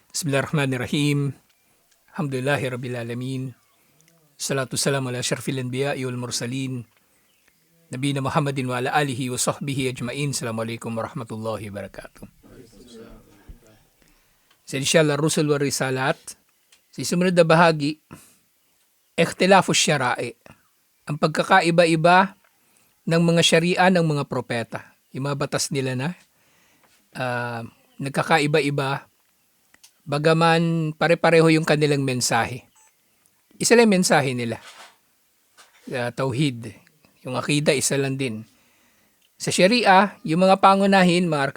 Bismillahirrahmanirrahim. Alhamdulillahi Rabbil Alamin. Salatu salamu ala syarfil anbiya'i wal mursalin. Nabiyina Muhammadin wa ala alihi wa sahbihi ajma'in. Assalamualaikum warahmatullahi wabarakatuh. Sa inshallah rusul wa risalat, sa sumunod na bahagi, ikhtilafu syara'i. Ang pagkakaiba-iba ng mga syari'a ng mga propeta. Yung mga batas nila na nagkakaiba-iba, bagaman pare-pareho yung kanilang mensahe. Isa lang mensahe nila. Tauhid. Yung akida, isa lang din. Sa Sharia, yung mga pangunahin, mga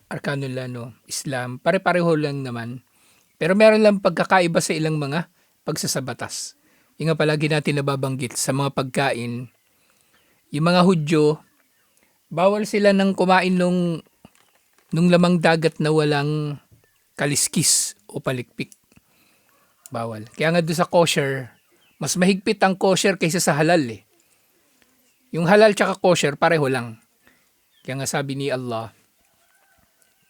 arkanul Islam, pare-pareho lang naman. Pero meron lang pagkakaiba sa ilang mga pagsasabatas. Yung nga palagi natin nababanggit sa mga pagkain, yung mga Hudyo, bawal sila nang kumain nung lamang dagat na walang kaliskis o palikpik. Bawal. Kaya nga doon sa kosher, mas mahigpit ang kosher kaysa sa halal eh. Yung halal tsaka kosher, pareho lang. Kaya nga sabi ni Allah,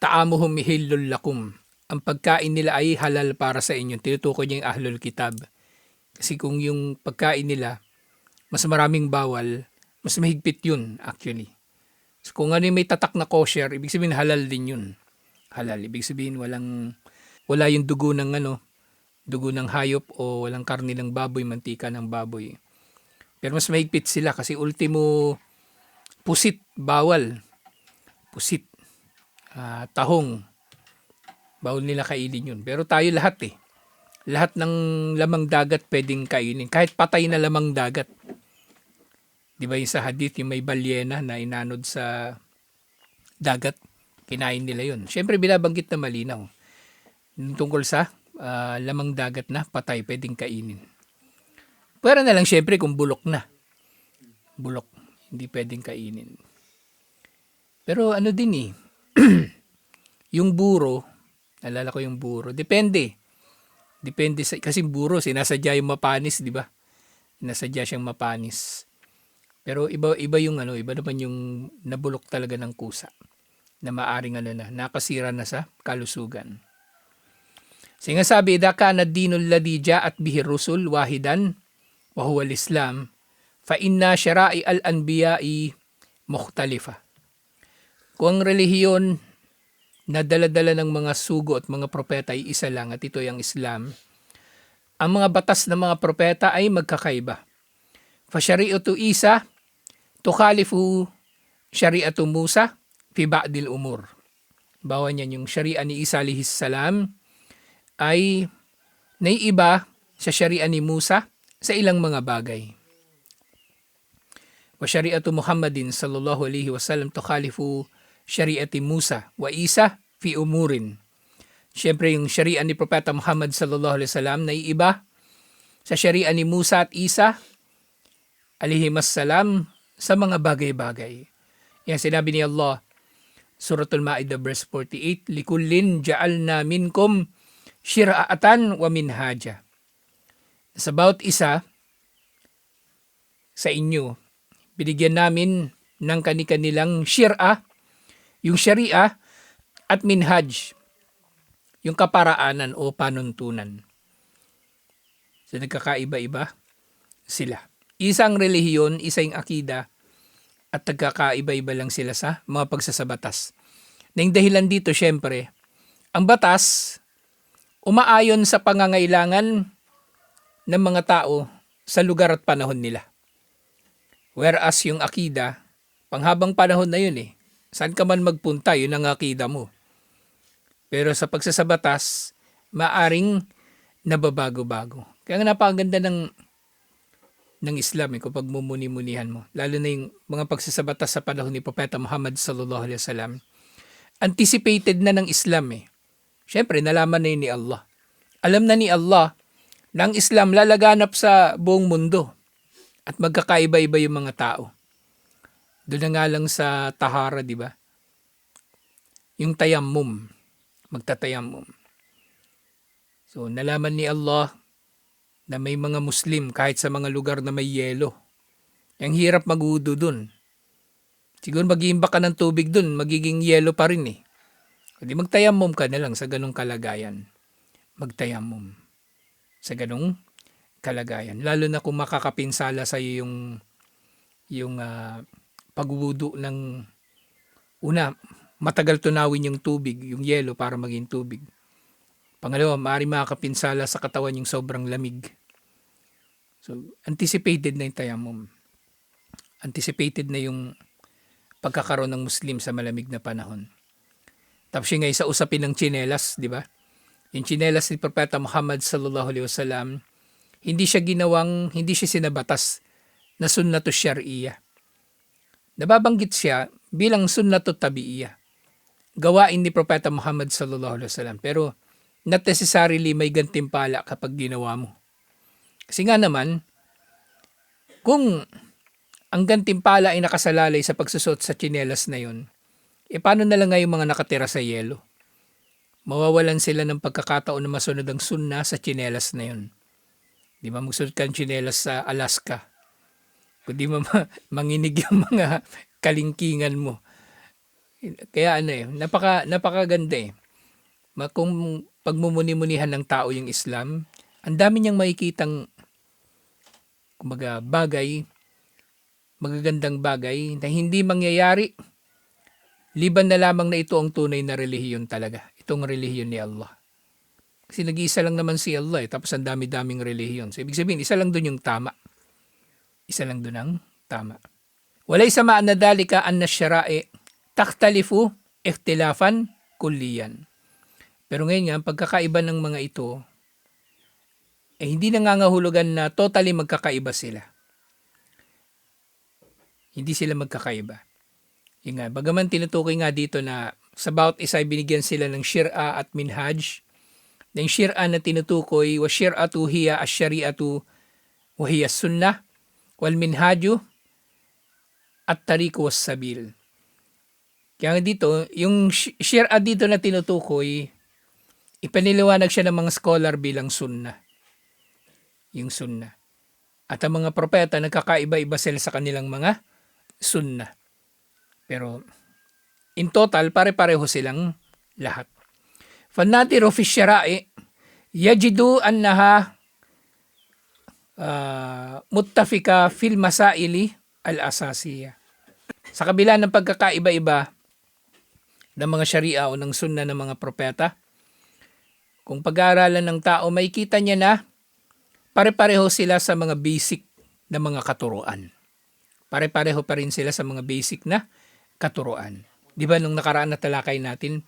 ta'amuhum hillul lakum. Ang pagkain nila ay halal para sa inyo. Tinutukoy niya yung ahlul kitab. Kasi kung yung pagkain nila, mas maraming bawal, mas mahigpit yun actually. So kung ano yung may tatak na kosher, ibig sabihin halal din yun. Halal. Ibig sabihin wala yung dugo ng hayop o walang karne ng baboy, mantika ng baboy. Pero mas mahigpit sila kasi ultimo pusit, bawal. Pusit, tahong, bawal nila kainin yun. Pero tayo lahat lahat ng lamang dagat pwedeng kainin. Kahit patay na lamang dagat. Di ba yung sa hadith, yung may balyena na inanod sa dagat, kinain nila yun. Siyempre binabanggit na malinaw. Tungkol sa lamang dagat na patay, pwedeng kainin. Pero na lang siyempre kung bulok na. Bulok, hindi pwedeng kainin. Pero ano din yung buro, nalala ko yung buro, depende kasi buro, sinasadya yung mapanis, di ba? Sinasadya siyang mapanis. Pero iba iba naman yung nabulok talaga ng kusa na maaring nakasira na sa kalusugan. So nga sabi, idha kana dinul ladhi ja'at bihi rusul wahidan wa huwa al-Islam fa inna syara'i al-anbiya'i mukhtalifa. Kung ang relihiyon na dala-dala ng mga sugo at mga propeta ay isa lang at ito ay ang Islam, ang mga batas ng mga propeta ay magkakaiba. Fa syari'atu Isa tukhalifu syari'atu Musa fi ba'dil umur. Bawa niyan yung syari'a ni Isa alayhis salam ay naiiba sa syari'a ni Musa sa ilang mga bagay. Wa syari'atu Muhammadin sallallahu alaihi wasallam tukhalifu syari'ati Musa wa Isa fi umurin. Siyempre yung syari'a ni Propeta Muhammad sallallahu alaihi wasallam naiiba sa syari'a ni Musa at Isa alaihimas salam sa mga bagay-bagay. Yan sinabi ni Allah, Suratul Ma'idah verse 48, likullin ja'alna minkum syira'atan wa minhaja. Sa bawat isa sa inyo, binigyan namin ng kanilang syir'a, yung syari'a, at minhaj, yung kaparaanan o panuntunan. So nagkakaiba-iba sila. Isang relihiyon, isang akida, at nagkakaiba-iba lang sila sa mga pagsasabatas. Nang dahilan dito, syempre, ang batas umaayon sa pangangailangan ng mga tao sa lugar at panahon nila. Whereas yung akida, panghabang panahon na yun Saan ka man magpunta, yun ang akida mo. Pero sa pagsasabatas, maaring nababago-bago. Kaya napakaganda ng Islam kapag mumuni-munihan mo. Lalo na yung mga pagsasabatas sa panahon ni Propeta Muhammad sallallahu alaihi wasallam. Anticipated na ng Islam Siyempre, nalaman na yun ni Allah. Alam na ni Allah na ang Islam lalaganap sa buong mundo at magkakaiba-iba yung mga tao. Doon na nga lang sa tahara, di ba? Yung tayammum, magtatayammum. So, nalaman ni Allah na may mga Muslim kahit sa mga lugar na may yelo. Ang hirap mag-udo dun. Siguro mag-iimbak ka ng tubig dun, magiging yelo pa rin Hindi magtayamum ka na lang sa ganung kalagayan. Magtayamum sa ganung kalagayan. Lalo na kung makakapinsala sa iyo yung pagwudu ng una, matagal tunawin yung tubig, yung yelo para maging tubig. Pangalawa, maaari makakapinsala sa katawan yung sobrang lamig. So, anticipated na yung tayamum. Anticipated na yung pagkakaroon ng Muslim sa malamig na panahon. Tapos yung nga sa usapin ng tsinelas, di ba? Yung tsinelas ni Propeta Muhammad sallallahu alaihi wasallam, hindi siya sinabatas na sunnatu syar'iyah. Nababanggit siya bilang sunnatu tabi'iyah. Gawain ni Propeta Muhammad sallallahu alaihi wasallam. Pero not necessarily may gantimpala kapag ginawa mo. Kasi nga naman, kung ang gantimpala ay nakasalalay sa pagsusot sa tsinelas na yun, paano na lang nga yung mga nakatira sa yelo? Mawawalan sila ng pagkakataon na masunod ang sunna sa tsinelas na yun. Di ba magsunod ka ng tsinelas sa Alaska? Kundi manginig yung mga kalingkingan mo. Kaya napakaganda . Kung pagmumuni-munihan ng tao yung Islam, ang dami niyang makikitang magagandang bagay na hindi mangyayari liban na lamang na ito ang tunay na relihiyon talaga. Itong relihiyon ni Allah. Kasi nag-iisa lang naman si Allah tapos ang dami-daming relihiyon. So ibig sabihin, isa lang doon yung tama. Isa lang doon ang tama. Walay sa ma'ana dalika an nasyara'i takhtalifu ikhtilafan kulliyan. Pero ngayon nga, ang pagkakaiba ng mga ito, hindi nangangahulugan na totally magkakaiba sila. Hindi sila magkakaiba. Yung nga, bagaman tinutukoy nga dito na sa bawat isa binigyan sila ng syir'a at minhaj. Na yung syir'a na tinutukoy, wa syir'atu hiya asyari'atu wa hiya sunnah, wal minhaju at tariq was sabil. Kaya dito, yung syir'a dito na tinutukoy, ipaniliwanag siya ng mga scholar bilang sunnah. Yung sunnah. At ang mga propeta, nagkakaiba-iba sila sa kanilang mga sunnah. Pero in total, pare-pareho silang lahat. فالنادر في الشرائع يجد أنها متفقة في المسائل الأساسية. Sa kabila ng pagkakaiba-iba ng mga sharia o ng sunna ng mga propeta, kung pag-aaralan ng tao, may kita niya na pare-pareho sila sa mga basic na mga katuruan. Pare-pareho pa rin sila sa mga basic na katuruan. Di ba nung nakaraan na talakay natin,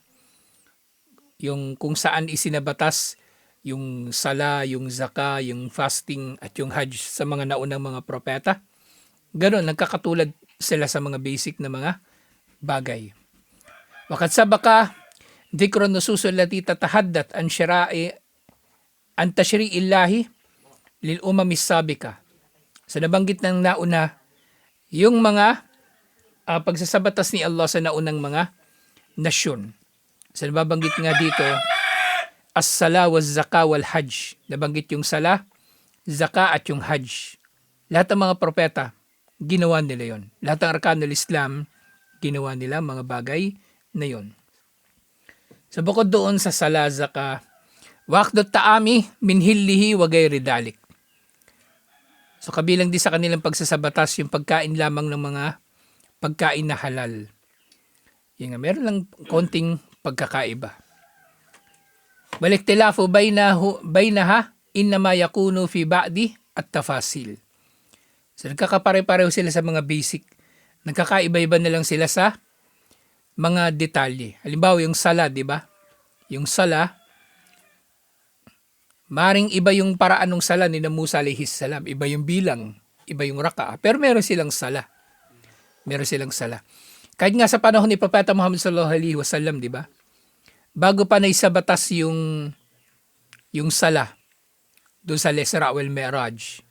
yung kung saan isinabatas yung sala, yung zaka, yung fasting at yung hajj sa mga naunang mga propeta, ganoon, nagkakatulad sila sa mga basic na mga bagay. Wakat sabaka, dikro nususul lati tatahaddat an syara'i an tashri'illahi lil umamis sabika. Sa nabanggit ng nauna, yung mga pagsasabatas ni Allah sa naunang mga nasyon. Sa nababanggit nga dito, as-sala wa zaka wal hajj. Nabanggit yung sala, zaka at yung hajj. Lahat ng mga propeta, ginawa nila yon. Lahat ng arkanul Islam, ginawa nila mga bagay na yon. So bukod doon sa sala, zaka, waqdut ta'ami min hillihi wa gayri dalik. So kabilang din sa kanilang pagsasabatas yung pagkain lamang ng mga pagkain na halal. Yung meron lang konting pagkakaiba. Baliktilafu baynaha innama yakunu fi ba'di at tafasil. So nagkakapare-pareho sila sa mga basic. Nagkakaiba-iba na lang sila sa mga detalye. Halimbawa yung sala, di ba? Yung sala, maring iba yung paraan ng sala ni Musa alayhis salam. Iba yung bilang, iba yung raka'a. Pero meron silang sala. Meron silang sala. Kahit nga sa panahon ni Propeta Muhammad sallallahu alaihi wasallam, di ba? Bago pa naisabatas yung sala doon sa Isra wal Mi'raj,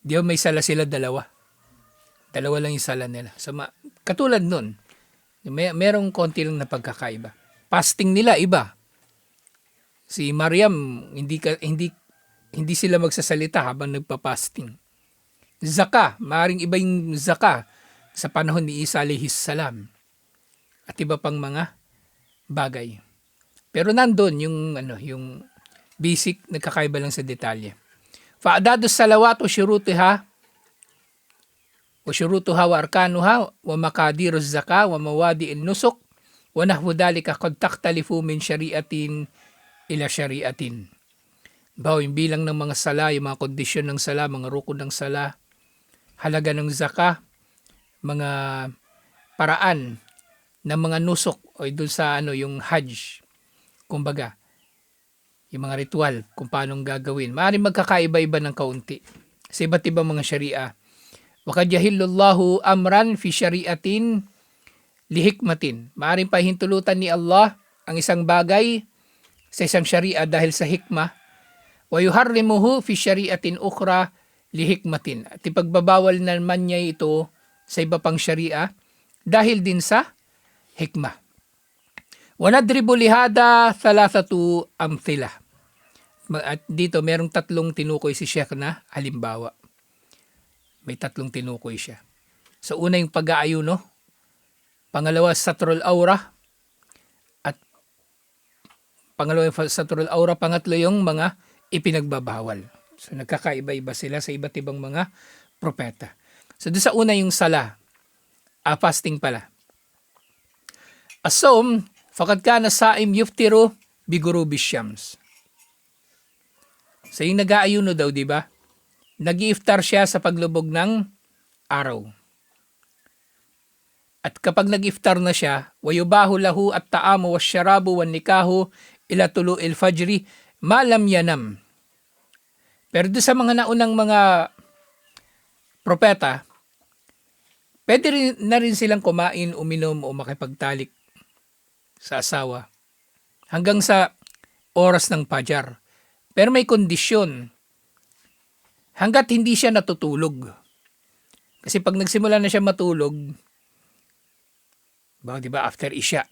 di ba may sala sila dalawa. Dalawa lang yung sala nila. So, katulad nun, merong konti lang na pagkakaiba. Fasting nila iba. Si Maryam, hindi sila magsasalita habang nagpa-fasting. Zaka, maring iba yung zaka sa panahon ni Isa alayhis salam. At iba pang mga bagay. Pero nandun yung basic, nagkakaiba lang sa detalye. Fa'adadu salawat wa syurutuha wa arkanuha wa makadiru zaka wa mawadi nusuk wa nahwu dhalika qad takhtalifu min syari'atin ila syari'atin. Bawo yung bilang ng mga sala, yung mga kondisyon ng sala, mga rukun ng sala, halaga ng zaka, mga paraan ng mga nusok o doon sa yung hajj, kumbaga, yung mga ritual kung paano gagawin. Maaaring magkakaiba-iba ng kaunti sa iba't ibang mga syari'a. Wa qad yahillullahu amran fi syari'atin lihikmatin. Maaaring pahintulutan ni Allah ang isang bagay sa isang syari'a dahil sa hikmah. Wa yuharrimuhu fi syari'atin ukhra lihikmatin. At ipagbabawal naman niya ito sa iba pang syari'a dahil din sa hikmah. Wa nadribu lihada thalathatu amthila. At dito merong 3 tinukoy si Sheikh na halimbawa. May 3 tinukoy siya. So una yung pag-aayuno, pangalawa satrul aura, at pangatlo yung mga ipinagbabawal. So nagkakaiba-iba sila sa iba't ibang mga propeta. So doon sa una yung sala, fasting pala. As-sawm, faqad kana sa'im yuftiru bi ghurubi syams. So yung nag-aayuno daw, di ba? Nag-iftar siya sa paglubog ng araw. At kapag nag-iftar na siya, wa yubahu lahu at-ta'amu wasyarabu wan nikahu ila tulu'il fajri malam yanam. Pero doon sa mga naunang mga propeta, pwede na rin silang kumain, uminom o makipagtalik sa asawa hanggang sa oras ng fajar. Pero may kondisyon. Hanggat hindi siya natutulog. Kasi pag nagsimula na siya matulog, di ba after isya,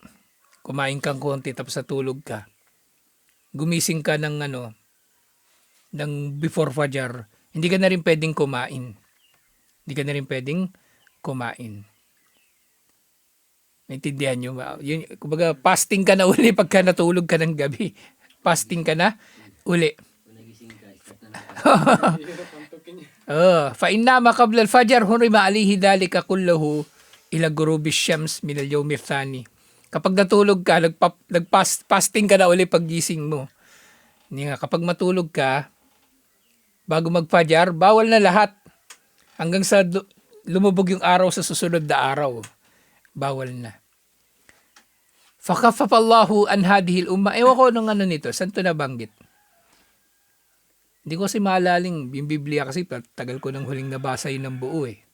kumain kang konti tapos natulog ka. Gumising ka ng before fajar, hindi ka na rin pwedeng kumain. Naintindihan nyo ba? Yun, kumbaga, fasting ka na uli pagka natulog ka ng gabi. Fasting ka na uli. Fa innama qabla al-fajr hurima alayhi dhalika kulluhu ila ghurubi syams min al-yawm ath-thani. Kapag natulog ka, fasting ka na uli paggising mo. Hindi nga, kapag matulog ka, bago mag-fajar, bawal na lahat. Hanggang sa lumubog yung araw sa susunod na araw. Bawal na. Fakafafallahu an hadihil umma. Ewan ko nung nito, saan to nabanggit? Hindi ko kasi maalaling yung Biblia kasi tagal ko nang huling nabasa yun ng buo eh.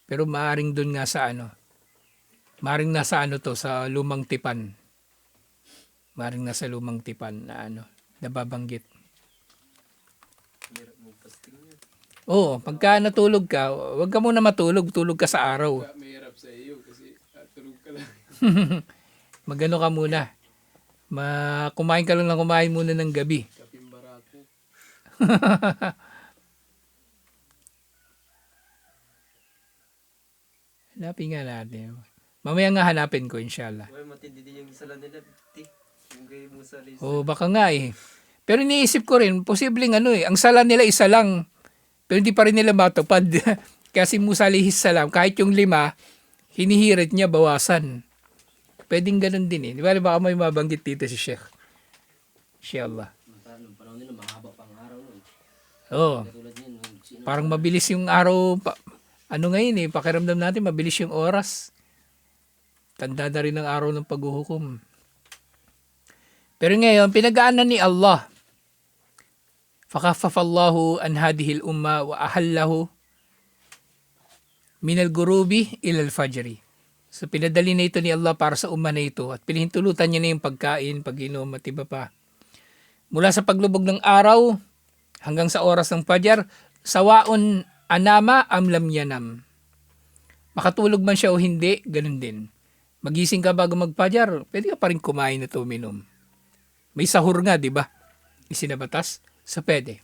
Pero maaring doon nga sa maaring nasa to, sa lumang tipan. Maaring nasa lumang tipan na nababanggit. Oo, pagka natulog ka, huwag ka muna matulog, tulog ka sa araw. Mahirap sa iyo kasi tulog ka lang. Magano ka muna. Kumain ka lang ng kumain muna ng gabi. Kaping barako. Hanapin nga natin. Mamaya nga hanapin ko, inshallah. Well, matindi din yung sala nila, yung gay mo sa lisa. Oo, baka nga eh. Pero iniisip ko rin, posibleng ang sala nila isa lang. Pero hindi pa rin nila matupad. Kasi Musa alayhis salam, kahit yung 5, hinihirit niya, bawasan. Pwedeng ganun din eh. Di ba baka may mabanggit dito si Sheikh? Inshallah. Nung panahon nila, mahaba pang araw nun. Oo. Katulad yun, Parang mabilis yung araw. Ngayon eh, pakiramdam natin, mabilis yung oras. Tanda na rin ang araw ng paghuhukom. Pero ngayon, pinag-aanan ni Allah. Fakafafallahu an hadihil umma wa ahallahu minal gurubi ilal fajri. So pinadali na ito ni Allah para sa umma na ito at pinahintulutan niya na yung pagkain, pag-inom at iba pa. Mula sa paglubog ng araw hanggang sa oras ng fajar, sawaun anama am lam yanam. Makatulog man siya o hindi, ganun din. Magising ka bago mag-fajar, pwede ka pa rin kumain at uminom. May sahur nga, di ba? Isinabatas? So pwede.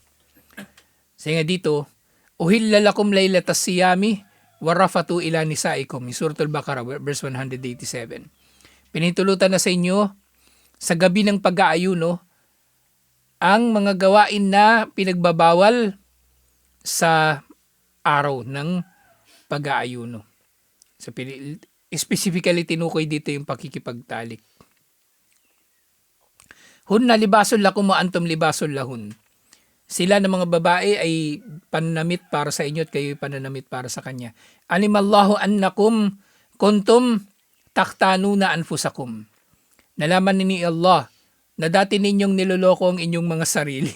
Kasi nga dito, uhilla lakum laylatas siyami warafatu ila nisaikum. Suratul Baqarah, verse 187. Pinahintulutan na sa inyo sa gabi ng pag-aayuno ang mga gawain na pinagbabawal sa araw ng pag-aayuno. So, specifically tinukoy dito yung pakikipagtalik. Hunna libasun lakum wa antum libasun lahun. Sila ng mga babae ay pananamit para sa inyo at kayo pananamit para sa kanya. Alimallahu annakum kuntum taktanuna anfusakum. Nalaman ni Allah na dati ninyong niloloko ang inyong mga sarili.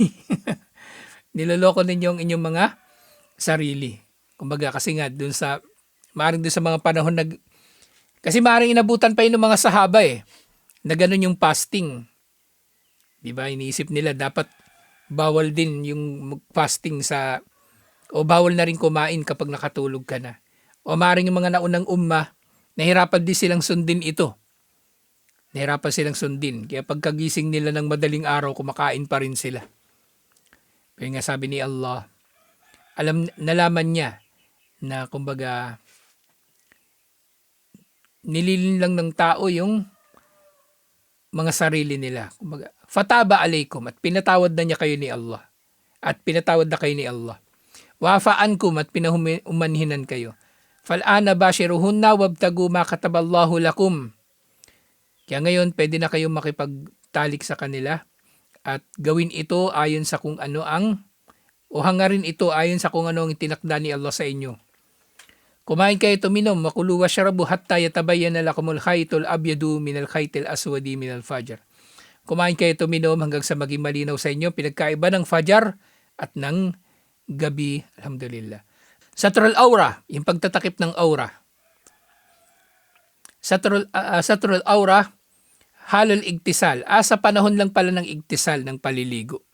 Niloloko ninyo ang inyong mga sarili. Kumbaga kasi nga maaaring dun sa mga panahon kasi maaaring inabutan pa yun ng mga sahaba na ganun yung fasting. Diba? Iniisip nila dapat bawal din yung fasting o bawal na rin kumain kapag nakatulog ka na. O maaaring yung mga naunang nahirapan din silang sundin ito. Nahirapan silang sundin. Kaya pagkagising nila ng madaling araw, kumakain pa rin sila. Kaya nga sabi ni Allah, nalaman niya na kumbaga nililin lang ng tao yung mga sarili nila. Kumbaga, fataba alaikum, at pinatawad na niya kayo ni Allah. At pinatawad na kayo ni Allah. Wafa'ankum, at pinahumanhinan kayo. Fal'ana bashiruhunna wabtagu ma kataballahu lakum. Kaya ngayon, pwede na kayong makipagtalik sa kanila at gawin ito ayon sa kung ano hangarin ito ayon sa kung ano ang tinakda ni Allah sa inyo. Kumain kayo tuminom, makulu wasyarabu hatta yatabayyana lakumul khaytul abyadu minal khaytil aswadi minal fajr. Kumain kayo tuminom hanggang sa maging malinaw sa inyo pinagkaiba ng fajar at ng gabi. Alhamdulillah. Satrul aura, yung pagtatakip ng aura. Satrul aura, halal igtisal. Sa panahon lang pala ng igtisal, ng paliligo.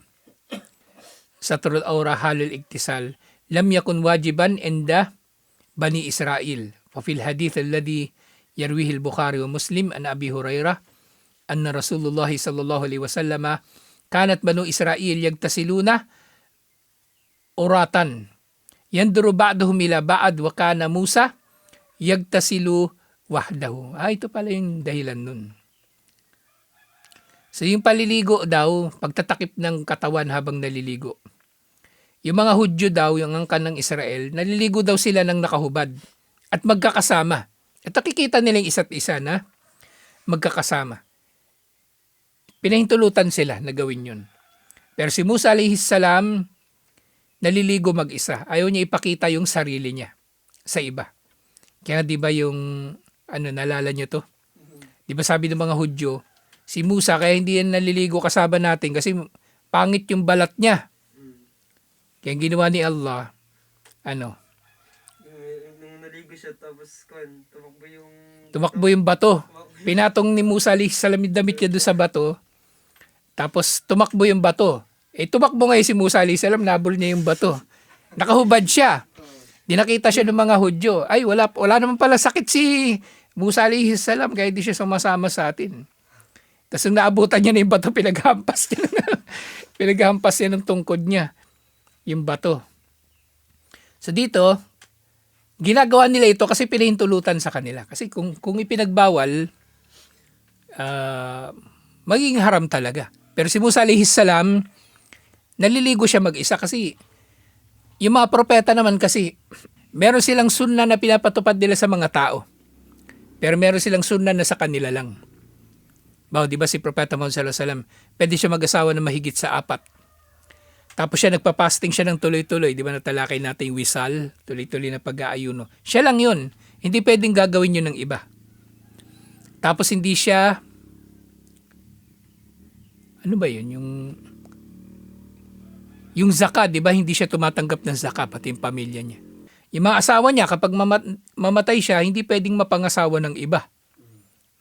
Satrul aura, halal igtisal. Lam yakun wajiban inda Bani Israel. Fafil hadith alladhi yarwihi al-Bukhari wa Muslim an Abi Hurairah anna Rasulullah sallallahu alaihi wasallam kanat Banu Israel yagtasiluna uratan yanduru ba'dahum ila ba'd wa kana Musa yagtasilu wahdahu. Ito pala yung dahilan nun. So yung paliligo daw, pagtatakip ng katawan habang naliligo. Yung mga Hudyo daw, yung angkan ng Israel, naliligo daw sila ng nakahubad at magkakasama. At nakikita nila yung isa't isa na magkakasama. Pinahintulutan sila na gawin yun. Pero si Musa alayhis salam, naliligo mag-isa. Ayaw niya ipakita yung sarili niya sa iba. Kaya di ba yung, nalala niyo to? Di ba sabi ng mga Hudyo, si Musa kaya hindi yan naliligo kasama natin kasi pangit yung balat niya. Kaya ginawa ni Allah, Nung naligo siya, tapos tumakbo yung bato. Pinatong ni Musa alayhis salam yung damit niya doon sa bato. Tapos tumakbo yung bato. Tumakbo ngayon si Musa alayhis salam, nabol niya yung bato. Nakahubad siya. Di nakita siya ng mga Hudyo. Ay, wala naman pala sakit si Musa alayhis salam, kaya di siya sumasama sa atin. Tapos nung naabutan niya na yung bato, pinaghampas niya ng tungkod niya. Yung bato. So dito, ginagawa nila ito kasi pinahintulutan sa kanila. Kasi kung ipinagbawal, magiging haram talaga. Pero si Musa alayhis salam, naliligo siya mag-isa kasi yung mga propeta naman kasi, meron silang sunna na pinapatupad nila sa mga tao. Pero meron silang sunna na sa kanila lang. Di ba si Propeta Muhammad sallallahu alaihi wasallam, pwede siya mag-asawa na mahigit sa 4. Tapos siya nagpa-fasting siya ng tuloy-tuloy. Di ba natalakay natin yung wisal, tuloy-tuloy na pag-aayuno. Siya lang yun. Hindi pwedeng gagawin yun ng iba. Tapos hindi siya, ano ba yun? Yung zakat, di ba? Hindi siya tumatanggap ng zakat, pati yung pamilya niya. Yung mga asawa niya, kapag mamatay siya, hindi pwedeng mapangasawa ng iba.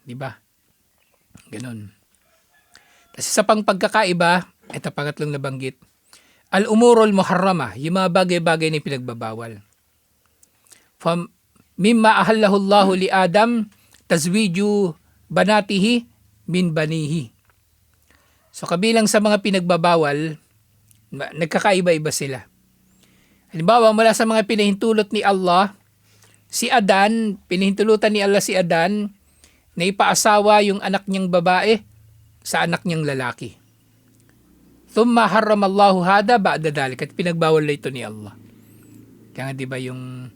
Di ba? Ganon. Kasi sa pagkakaiba, ito pangatlong nabanggit, al-umurul muharrama, yung mga bagay-bagay na pinagbabawal. Mimma ahallahu Allahu li Adam, tazwiju banatihi min banihi. So kabilang sa mga pinagbabawal, nagkakaiba-iba sila. Halimbawa, mula sa mga pinahintulot ni Allah, si Adan, pinahintulutan ni Allah si Adan na ipaasawa yung anak niyang babae sa anak niyang lalaki. Thumma haramallahu hada ba'da dalik, at pinagbawal na ito ni Allah. Kaya nga diba yung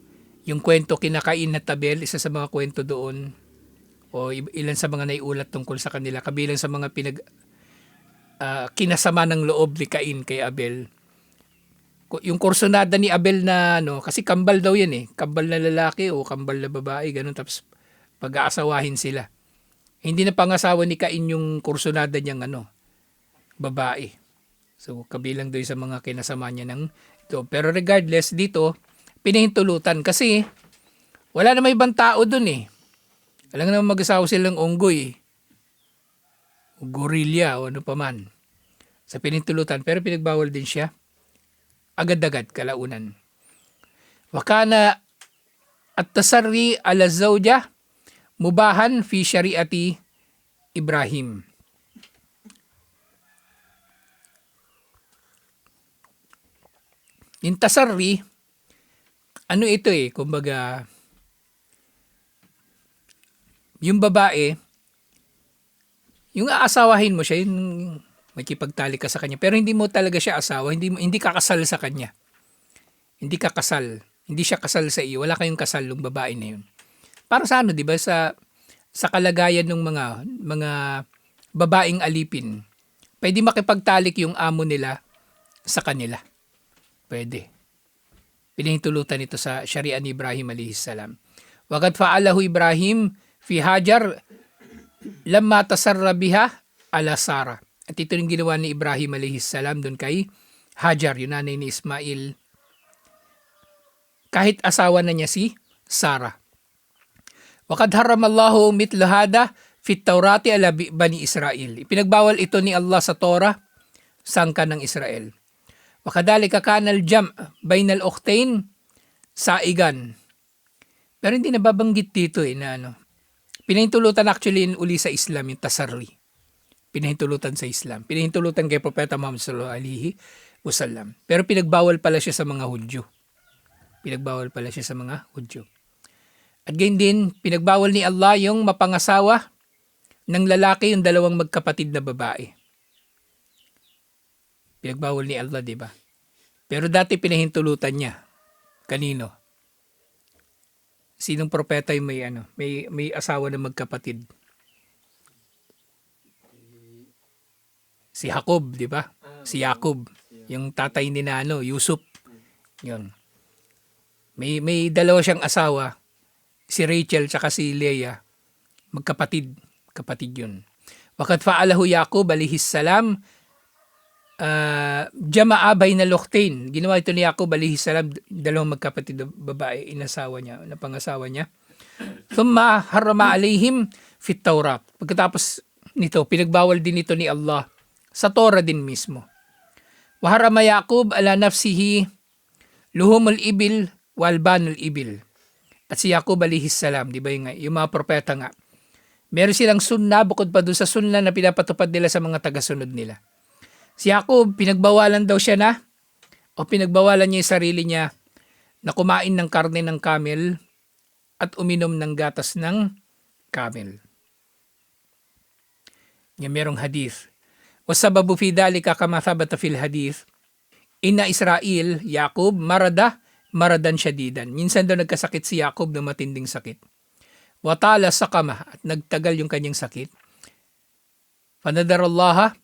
kwento kinakain na Abel, isa sa mga kwento doon, o ilan sa mga naiulat tungkol sa kanila, kabilang sa mga kinasama ng loob ni Cain kay Abel. Yung kursunada ni Abel na kasi kambal daw yan kambal na lalaki o kambal na babae, ganun, tapos pag-aasawahin sila. Hindi na pangasawa ni Cain yung kursunada niyang babae. So kabilang doon sa mga kinasama niya ng ito. Pero regardless dito, pinahintulutan kasi wala na may ibang tao doon Alam naman mag-asawa silang unggoy o gorilla o ano pa man. Sa pinahintulutan, pero pinagbawal din siya. Agad-agad, kalaunan. Wakana at tasarri ala zawja mubahan fi syariati Ibrahim. Yung tasarri, ito kumbaga, yung babae, yung aasawahin mo siya, yung makipagtali ka sa kanya, pero hindi mo talaga siya asawa, hindi ka kasal sa kanya. Hindi ka kasal. Hindi siya kasal sa iyo. Wala kayong kasal ng babae na yun. Para sa di ba? Sa kalagayan ng mga babaeng alipin, pwede makipagtalik yung amo nila sa kanila. Pwede. Pinahintulutan ito sa Sharia ni Ibrahim alayhis salam. Waqad fa'alahu Ibrahim fi Hajar lamma tasarra biha ala Sarah. At ito yung ginawa ni Ibrahim alayhis salam doon kay Hajar, yung nanay ni Ismail, kahit asawa na niya si Sarah. Waqad haramallahu mithla hada fi Taurati ala bani Israel. Ipinagbawal ito ni Allah sa Torah sangka ng Israel. Wakadalika kanal jam bainal ukhtain saigan. Pero hindi nababanggit dito na pinahintulutan actually uli sa Islam yung tasarri. Pinahintulutan sa Islam. Pinahintulutan kay Propeta Muhammad sallallahu alaihi wasallam. Pero pinagbawal pala siya sa mga Hudyo. Pinagbawal pala siya sa mga Hudyo. At gayon din, pinagbawal ni Allah yung mapangasawa ng lalaki yung dalawang magkapatid na babae. Pinagbawal ni Allah, di ba? Pero dati pinahintulutan niya. Kanino? Sinong propeta yung may asawa na magkapatid? Si Jacob, di ba? Si Jacob, yung tatay ni Yusuf. Yun. May dalawa siyang asawa, si Rachel tsaka si Leah. Magkapatid. Kapatid yun. Waqad fa'alahu Yaqub alayhis salam jama'a bainal ukhtain. Ginawa ito ni Yaqub alayhis salam, dalawang magkapatid na babae, inasawa niya, napangasawa niya. Thumma harrama alayhim fit Taurat. Pagkatapos nito, pinagbawal din ito ni Allah sa Torah din mismo. Wa harrama Yaqub ala nafsihi luhumul ibil wal banul ibil. At si Yaqub alayhis salam, di ba yung mga propeta nga, meron silang sunna bukod pa doon sa sunna na pinapatupad nila sa mga tagasunod nila. Si Jacob, pinagbawalan daw siya pinagbawalan niya yung sarili niya na kumain ng karne ng camel at uminom ng gatas ng camel. Yan merong hadith. Wasababu fi dhalika kama thabata fil hadith, inna Israel, Jacob, maradan syadidan. Minsan daw nagkasakit si Jacob ng matinding sakit. Watala sakama, at nagtagal yung kanyang sakit. Fanadarallaha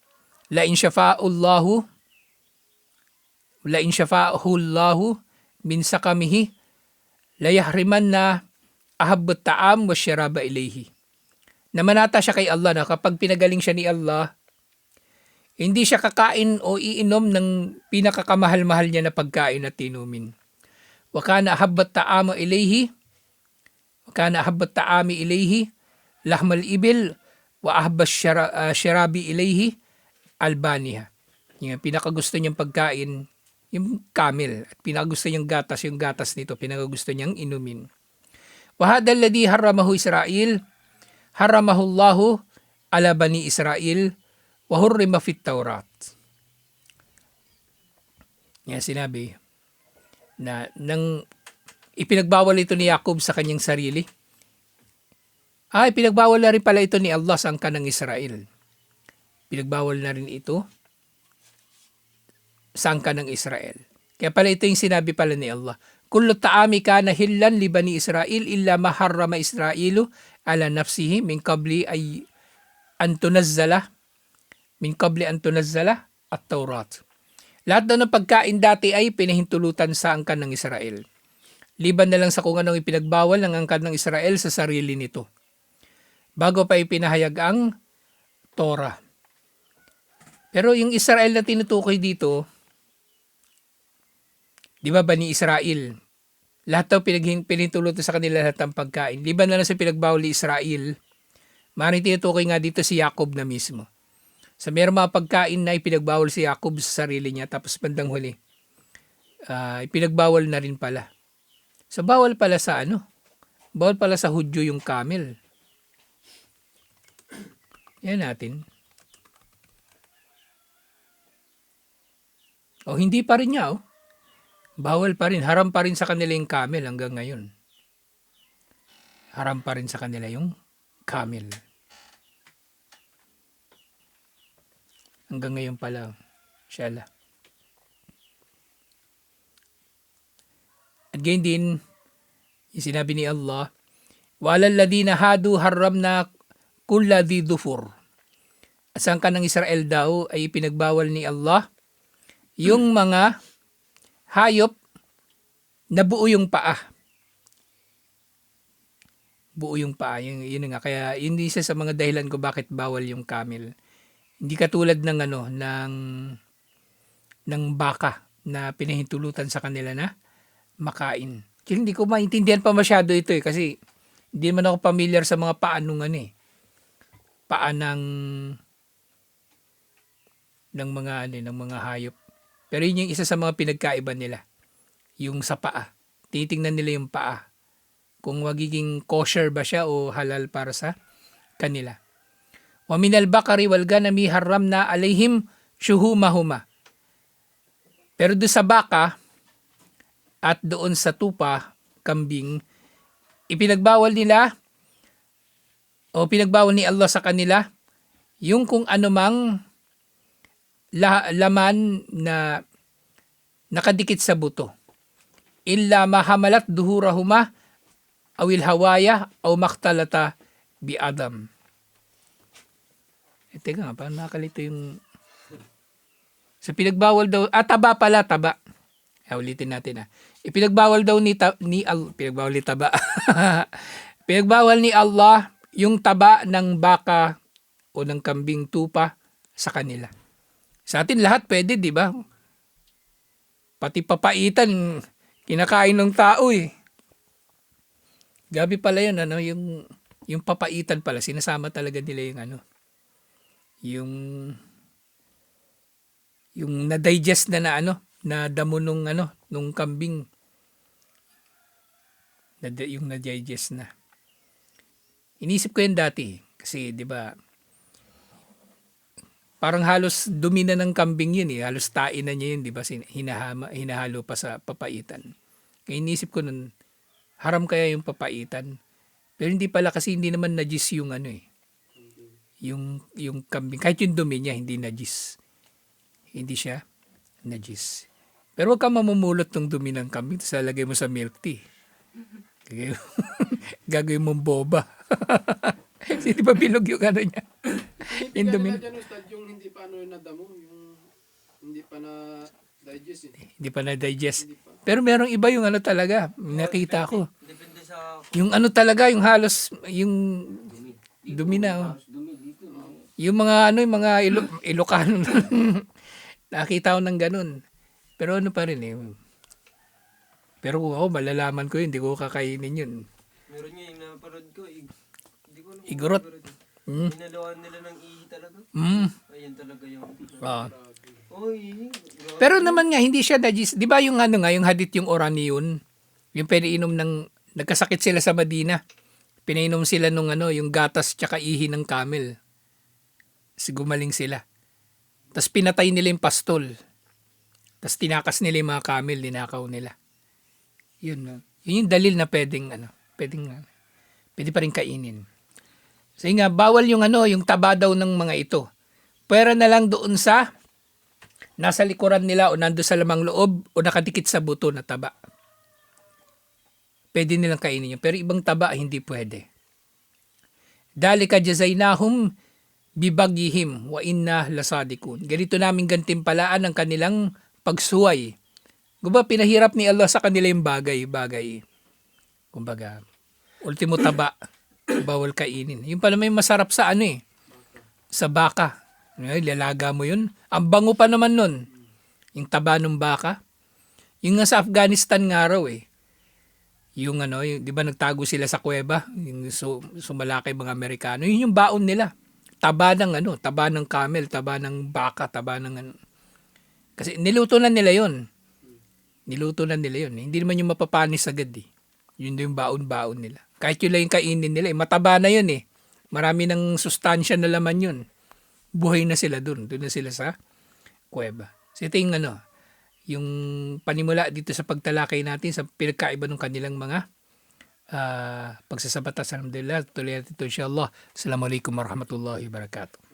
la in shafa'ullahu min sakamihi la yahrimanna ahabbut ta'am wa syaraba ilayhi. Namanata siya kay Allah na kapag pinagaling siya ni Allah, hindi siya kakain o iinom ng pinakakamahal-mahal niya na pagkain at tinumin. Wa kana ahabbat ta'amu ilayhi lahmal ibil wa ahabba syarabi ilayhi albaniha. Yung pinakagusto niyang pagkain, yung camel. At pinakagusto niyang gatas, yung gatas nito, pinakagusto niyang inumin. Wa hadha alladhi haramahu Israel, haramahu Allahu ala bani Israel, wa hurrima fit Taurat. Yan sinabi na nang ipinagbawal ito ni Jacob sa kanyang sarili, Ay, pinagbawal na rin pala ito ni Allah sa angkan ng Israel. Pinagbawal na rin ito sa angkan ng Israel. Kaya pala ito yung sinabi pala ni Allah. Kullu ta'ami kana hillan li bani Israel illa ma harrama Israilu ala nafsihi min qabli ay an tunazzala at-Taurat. Lahat daw ng pagkain dati ay pinahintulutan sa angkan ng Israel. Liban na lang sa kung anong ipinagbawal ng angkan ng Israel sa sarili nito. Bago pa ipinahayag ang Torah. Pero yung Israel na tinutukoy dito, di ba Bani Israel? Lahat daw pinahintulutan sa kanila lahat ng pagkain. Liban na lang sa pinagbawal ni Israel, maaaring tinutukoy nga dito si Jacob na mismo. Sa mayroong mga pagkain na ipinagbawal si Jacob sa sarili niya, tapos bandang huli, ipinagbawal na rin pala. So bawal pala sa bawal pala sa Hudyo yung camel. Yan natin. O hindi pa rin niya, bawal pa rin, haram pa rin sa kanila yung camel hanggang ngayon. Haram pa rin sa kanila yung camel. Hanggang ngayon pala, inshallah. At gayon din, yung sinabi ni Allah, وَعَلَى الَّذِينَ هَادُوا حَرَّمْنَا كُلَّ ذِي ظُفُرٍ. At sa angkan ng Israel daw ay pinagbawal ni Allah yung mga hayop na buo yung paa. Buo yung paa. Yun nga. Kaya yun isa sa mga dahilan ko bakit bawal yung camel. Hindi katulad ng ng baka na pinahintulutan sa kanila na makain. Kaya hindi ko maintindihan pa masyado ito kasi hindi man ako familiar sa mga paa nung paa ng mga hayop. Pero yun yung isa sa mga pinagkaiba nila. Yung sa paa. Titingnan nila yung paa. Kung magiging kosher ba siya o halal para sa kanila. Wa minal bakari wal ganami haramna alaihim shuhumahuma. Pero doon sa baka at doon sa tupa, kambing, ipinagbawal nila o pinagbawal ni Allah sa kanila yung kung anumang laman na nakadikit sa buto. Illa mahamalat duhurahuma awil hawaya aw maktalata bi adam. Teka nga, parang nakakalito yung sa pinagbawal daw, taba pala, taba. Ulitin natin Ipinagbawal daw pinagbawal ni taba. Pinagbawal ni Allah yung taba ng baka o ng kambing tupa sa kanila. Sa atin lahat pwede, di ba? Pati papaitan, kinakain ng tao Gabi pala yun, yung papaitan pala, sinasama talaga nila yung na-digest na na damo nung kambing. Yung na-digest na. Inisip ko yun dati kasi 'di ba? Parang halos dumi na ng kambing yun halos tain na niya yun, 'di ba? Hinahalo pa sa papaitan. Kaya inisip ko nun, haram kaya yung papaitan. Pero hindi pala kasi hindi naman najis yung yung kambing, kahit yung dumi niya hindi najis. Hindi siya najis. Pero wag kang mamumulot ng dumi ng kambing tapos lalagay mo sa milk tea. Gagawin mong boba. Hindi pa bilog yung niya. Yung dumi. Yung hindi pa nadamo, yung hindi pa na digest Hindi pa na-digest. Pero merong iba yung talaga, nakita ko. Depende sa Yung talaga, yung halos, yung dumi na. Yung mga yung mga Ilocano nakita ko ng ganun. Pero pa rin Pero ako malalaman ko yun, hindi ko kakainin yun. meron nga yung naparod ko, hindi ko alam. Igorot. Hinalawan nila ng ihi talaga. Ayun talaga yung Pero naman nga hindi siya najis. 'Di ba yung yung hadith yung Oraniyon, yung pinainom nagkasakit sila sa Madina. Pinainom sila nung yung gatas tsaka ihi ng camel. Gumaling sila. Tapos pinatay nila yung pastol. Tapos tinakas nila yung mga camel, ninakaw nila. Yun yung dalil na pwede pa rin kainin. Kasi nga, bawal yung yung taba daw ng mga ito. Pwera na lang doon sa nasa likuran nila o nando sa lamang loob o nakadikit sa buto na taba. Pwede nilang kainin yun. Pero ibang taba, hindi pwede. Dalika jazainahum bibaghihim wa inna lasadikun. Ganito namin gantimpalaan ang kanilang pagsuway. Diba, pinahirap ni Allah sa kanila yung bagay. Kumbaga, ultimo taba, bawal kainin. Yung pala may masarap sa sa baka. Ay, lalaga mo yun. Ang bango pa naman nun. Yung taba ng baka. Yung nga sa Afghanistan nga raw Yung yung, di ba nagtago sila sa kuweba? Yung sumalaki mga Amerikano. Yun yung baon nila. Taba ng taba ng camel, taba ng baka, taba ng Kasi niluto na nila yun. Hindi naman yung mapapanis agad Yun yung baon-baon nila. Kahit yun lang yung kainin nila mataba na yun Marami ng sustansya na laman yun. Buhay na sila dun. Doon na sila sa kuweba. So ito yung yung panimula dito sa pagtalakay natin sa pinagkaiba ng kanilang mga pagsasabatas. Alhamdulillah. Tuloy natin ito insyaAllah. Assalamualaikum warahmatullahi wabarakatuh.